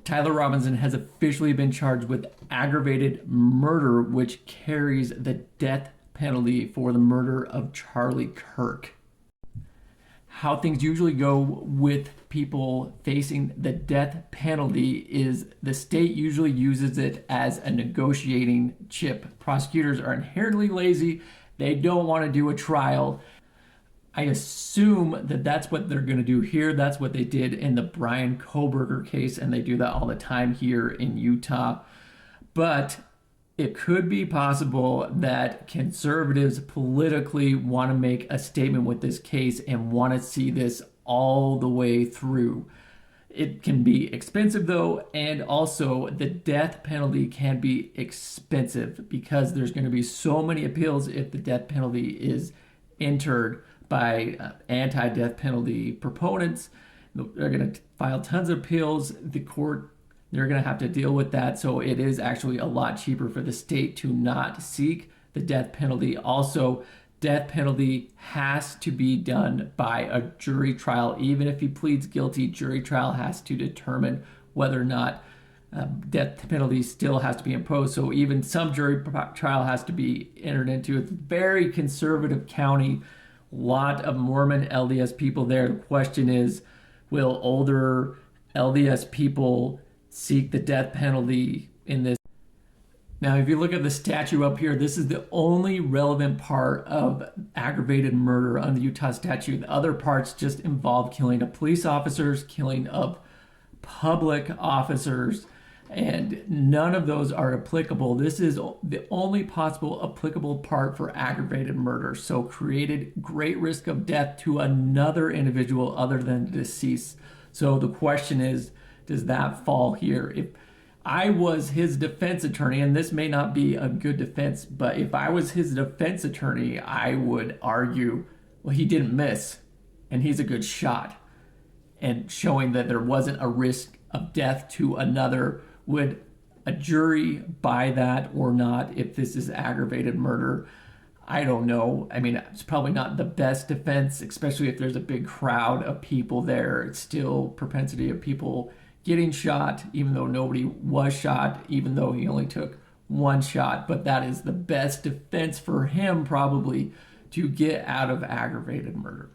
Tyler Robinson has officially been charged with aggravated murder, which carries the death penalty for the murder of Charlie Kirk. How things usually go with people facing the death penalty is the state usually uses it as a negotiating chip. Prosecutors are inherently lazy. They don't want to do a trial. I assume that that's what they're going to do here. That's what they did in the Brian Kohberger case, and they do that all the time here in Utah. But it could be possible that conservatives politically want to make a statement with this case and want to see this all the way through. It can be expensive though, and also the death penalty can be expensive because there's going to be so many appeals if the death penalty is entered by anti-death penalty proponents. They're going to file tons of appeals. The court, they're going to have to deal with that. So it is actually a lot cheaper for the state to not seek the death penalty. Also, death penalty has to be done by a jury trial. Even if he pleads guilty, jury trial has to determine whether or not death penalty still has to be imposed. So even some jury trial has to be entered into. It's a very conservative county. Lot of Mormon LDS people there. The question is, will older LDS people seek the death penalty in this? Now, if you look at the statute up here, this is the only relevant part of aggravated murder on the Utah statute. The other parts just involve killing of police officers, killing of public officers, and none of those are applicable. This is the only possible applicable part for aggravated murder. So created great risk of death to another individual other than the deceased. So the question is, does that fall here? If I was his defense attorney, and this may not be a good defense, but if I was his defense attorney, I would argue, well, he didn't miss, and he's a good shot. And showing that there wasn't a risk of death to another. Would a jury buy that or not if this is aggravated murder? I don't know. I mean, it's probably not the best defense, especially if there's a big crowd of people there. It's still propensity of people getting shot, even though nobody was shot, even though he only took one shot. But that is the best defense for him probably to get out of aggravated murder.